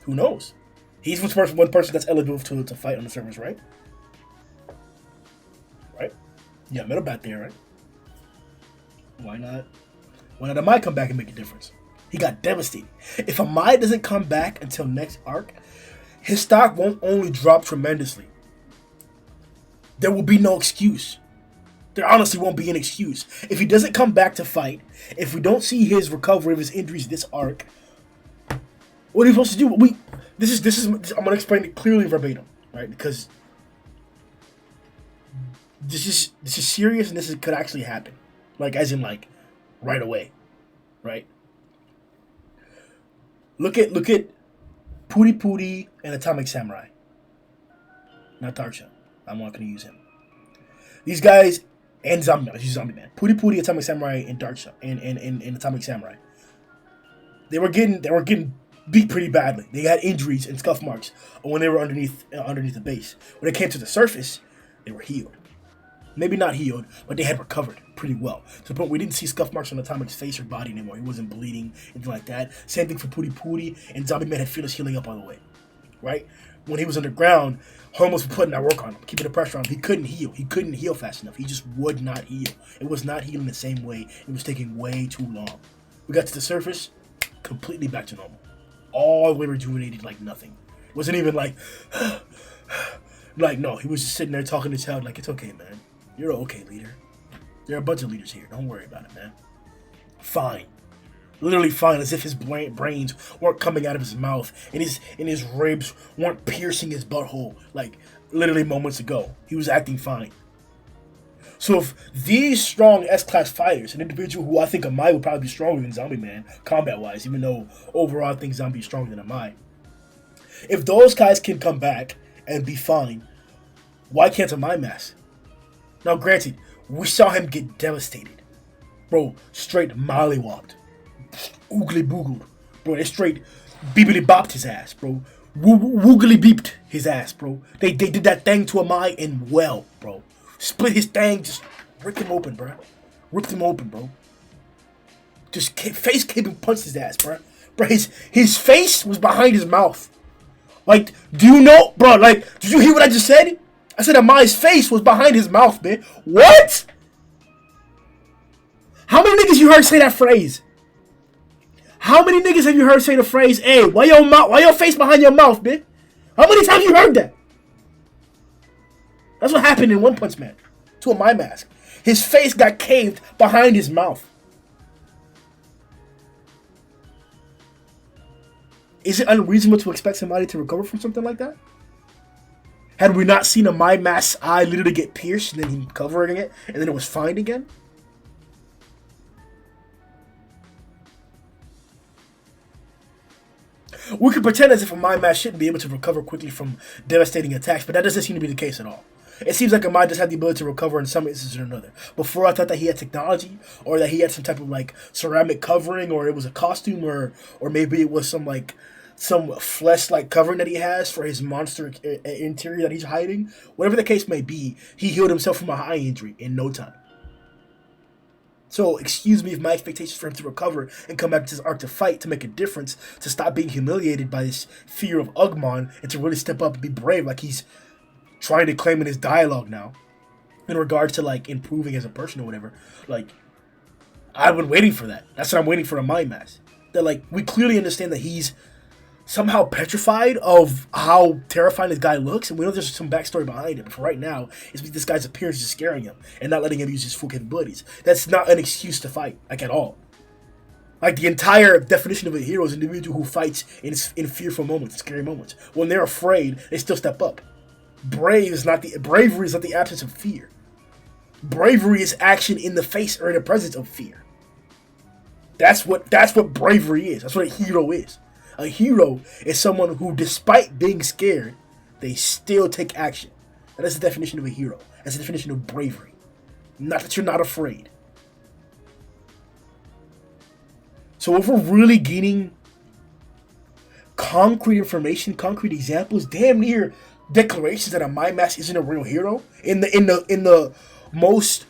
Who knows? He's one person that's eligible to fight on the servers, right? Right? Yeah, Metal Bat there, right? Why not? Why not Amai come back and make a difference? He got devastated. If Amai doesn't come back until next arc, his stock won't only drop tremendously. There will be no excuse. There honestly won't be an excuse. If he doesn't come back to fight, if we don't see his recovery of his injuries this arc, what are you supposed to do? This is I'm gonna explain it clearly verbatim, right? Because this is serious and this could actually happen, like as in like right away, right? Look at Pooty Pooty and Atomic Samurai. Not Darksha. I'm not gonna use him. These guys and Zombie Man. Let's use Zombie Man. Pooty Pooty, Atomic Samurai, and Darksha and Atomic Samurai. They were getting beat pretty badly. They had injuries and scuff marks when they were underneath the base. When it came to the surface, they were healed. Maybe not healed, but they had recovered pretty well. To the point we didn't see scuff marks on Atomic's face or body anymore. He wasn't bleeding, anything like that. Same thing for Pooty Pooty, and Zombie Man had fearless healing up all the way. Right? When he was underground, Homos was putting that work on him, keeping the pressure on him. He couldn't heal. He couldn't heal fast enough. He just would not heal. It was not healing the same way. It was taking way too long. We got to the surface, completely back to normal. All the way rejuvenated like nothing. It wasn't even like, no, he was just sitting there talking to his child like, it's okay, man. You're okay, leader. There are a bunch of leaders here. Don't worry about it, man. Fine. Literally fine, as if his brains weren't coming out of his mouth and his ribs weren't piercing his butthole like literally moments ago. He was acting fine. So if these strong S-class fighters, an individual who I think Amai would probably be stronger than Zombie Man, combat-wise, even though overall I think Zombie is stronger than Amai. If those guys can come back and be fine, why can't Amai Mask? Now granted, we saw him get devastated. Bro, straight mollywopped. Oogly boogled. Bro, they straight beepity bopped his ass, bro. Woogly beeped his ass, bro. They did that thing to Amai and well, bro. Split his thing, just ripped him open, bro. Ripped him open, bro. Just face caving punched his ass, bro. Bro, his face was behind his mouth. Like, do you know, bro? Like, did you hear what I just said? I said Amai's face was behind his mouth, man. What? How many niggas you heard say that phrase? How many niggas have you heard say the phrase, "Hey, why your face behind your mouth, man"? How many times you heard that? That's what happened in One Punch Man to Amai Mask. His face got caved behind his mouth. Is it unreasonable to expect somebody to recover from something like that? Had we not seen Amai Mask's eye literally get pierced and then he covering it and then it was fine again? We could pretend as if Amai Mask shouldn't be able to recover quickly from devastating attacks, but that doesn't seem to be the case at all. It seems like Amai just had the ability to recover in some instances or another. Before I thought that he had technology, or that he had some type of like ceramic covering, or it was a costume, or maybe it was some flesh-like covering that he has for his monster interior that he's hiding. Whatever the case may be, he healed himself from a eye injury in no time. So, excuse me if my expectations for him to recover and come back to this arc to fight, to make a difference, to stop being humiliated by this fear of Ugmon, and to really step up and be brave like he's trying to claim in his dialogue now, in regards to, like, improving as a person or whatever. Like, I've been waiting for that. That's what I'm waiting for Amai Mask. That, like, we clearly understand that he's somehow petrified of how terrifying this guy looks, and we know there's some backstory behind it, but for right now, it's because this guy's appearance is scaring him and not letting him use his full capabilities. That's not an excuse to fight, like, at all. Like, the entire definition of a hero is an individual who fights in fearful moments, scary moments. When they're afraid, they still step up. Bravery is not the absence of fear. Bravery is action in the face or in the presence of fear. That's what bravery is. That's what a hero is. A hero is someone who, despite being scared, they still take action. That is the definition of a hero. That's the definition of bravery. Not that you're not afraid. So if we're really getting concrete information, concrete examples, damn near declarations that Amai Mask isn't a real hero, in the most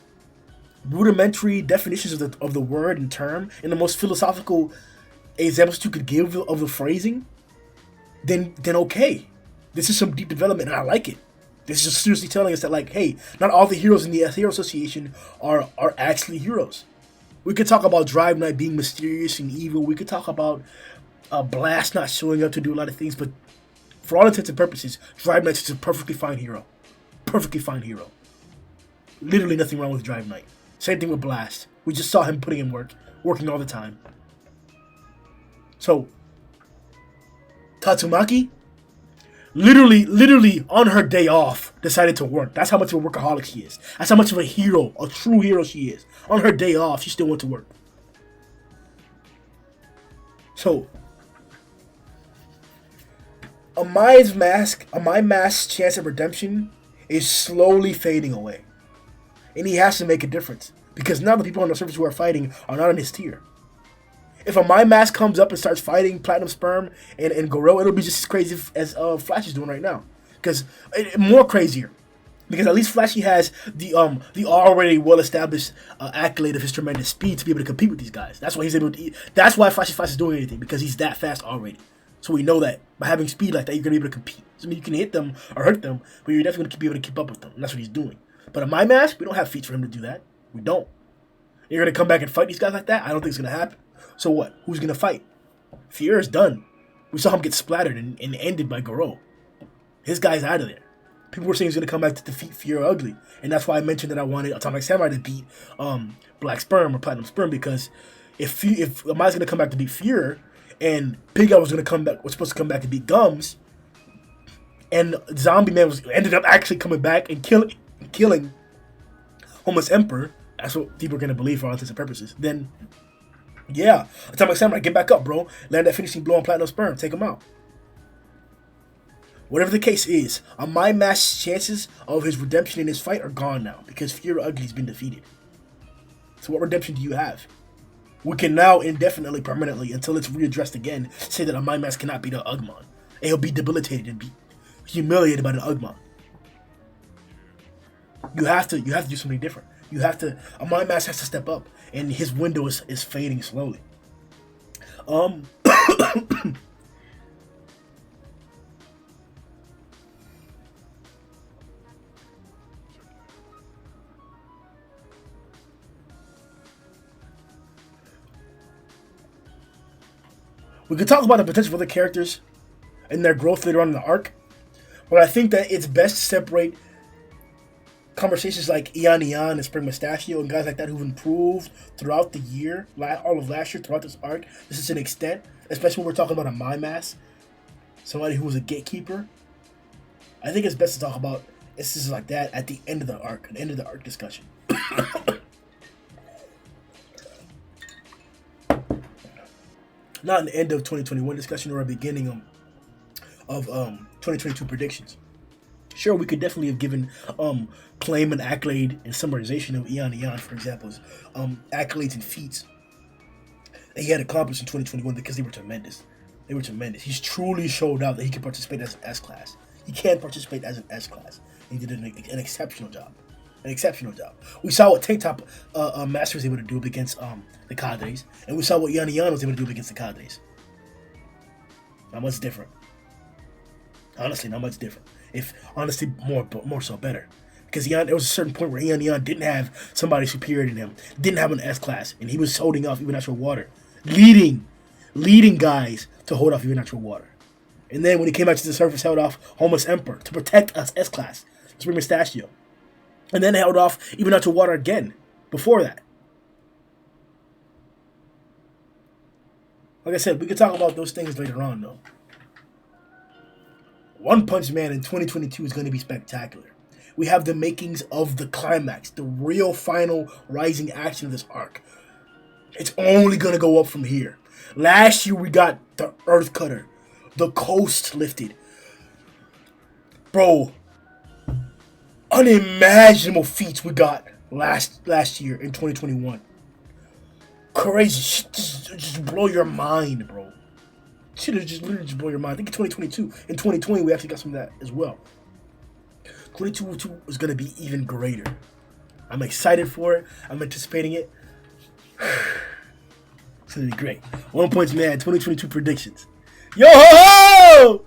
rudimentary definitions of the word and term, in the most philosophical examples you could give of the phrasing, then okay, this is some deep development and I like it. This is just seriously telling us that, like, hey, not all the heroes in the Hero Association are actually heroes. We could talk about Drive Knight being mysterious and evil. We could talk about Blast not showing up to do a lot of things, but for all intents and purposes, Drive Knight is a perfectly fine hero. Perfectly fine hero. Literally nothing wrong with Drive Knight. Same thing with Blast. We just saw him putting in working all the time. So, Tatsumaki, literally on her day off, decided to work. That's how much of a workaholic she is. That's how much of a hero, a true hero she is. On her day off, she still went to work. So, Amai Mask's chance of redemption is slowly fading away. And he has to make a difference. Because now the people on the surface who are fighting are not in his tier. If Amai Mask comes up and starts fighting Platinum Sperm and Garou, it'll be just as crazy as Flash is doing right now. Because more crazier. Because at least Flashy has the already well-established accolade of his tremendous speed to be able to compete with these guys. That's why he's able to. That's why Flashy Flash is doing anything, because he's that fast already. So we know that by having speed like that, you're gonna be able to compete. So, I mean, you can hit them or hurt them, but you're definitely gonna be able to keep up with them. And that's what he's doing. But Amai Mask, we don't have feats for him to do that. We don't. You're gonna come back and fight these guys like that? I don't think it's gonna happen. So what? Who's gonna fight? Fier is done. We saw him get splattered and ended by Garou. His guy's out of there. People were saying he's gonna come back to defeat Fier Ugly, and that's why I mentioned that I wanted Atomic Samurai to beat Black Sperm or Platinum Sperm, because if Amai's gonna come back to beat Fuhrer, and Big L was supposed to come back to beat Gums, and Zombie Man ended up actually coming back and killing Homeless Emperor. That's what people are gonna believe for all intents and purposes. Then, yeah, Atomic Samurai, get back up, bro. Land that finishing blow on Platinum Sperm. Take him out. Whatever the case is, Amai Mask's chances of his redemption in this fight are gone now because Fuhrer Ugly's been defeated. So what redemption do you have? We can now indefinitely, permanently, until it's readdressed again, say that Amai Mask cannot beat an Ugmon. And he'll be debilitated and be humiliated by the Ugmon. You have to do something different. Amai Mask has to step up, and his window is fading slowly. We could talk about the potential for the characters and their growth later on in the arc, but I think that it's best to separate conversations like Ian and Spring Mustachio and guys like that who've improved throughout the year, all of last year, throughout this arc. This is an extent, especially when we're talking about a Amai Mask, somebody who was a gatekeeper. I think it's best to talk about instances like that at the end of the arc, at the end of the arc discussion. Not in the end of 2021 discussion or a beginning of 2022 predictions. Sure, we could definitely have given claim and accolade and summarization of Ian, for example, accolades and feats that he had accomplished in 2021 because they were tremendous. They were tremendous. He's truly showed out that he can participate as an S-class. He can participate as an S-class. He did an exceptional job. An exceptional job. We saw what Tank Top Master was able to do against the Cadres, and we saw what Ian was able to do against the Cadres. Not much different. Honestly, not much different. If honestly, more so better. Because there was a certain point where Ian didn't have somebody superior to him, didn't have an S-class, and he was holding off even natural water, leading guys to hold off even natural water. And then when he came out to the surface, held off Homeless Emperor to protect us S-class, Spring Mustachio. And then held off even natural water again before that. Like I said, we could talk about those things later on, though. One Punch Man in 2022 is going to be spectacular. We have the makings of the climax, the real final rising action of this arc. It's only going to go up from here. Last year we got the Earth Cutter, the coast lifted. Bro, unimaginable feats we got last year in 2021. Crazy, just blow your mind, bro. Should have just literally just blow your mind. I think in 2022, in 2020 we actually got some of that as well. 2022 is gonna be even greater. I'm excited for it. I'm anticipating it. It's gonna be great. 1 Punch Man 2022 predictions. Yo ho ho!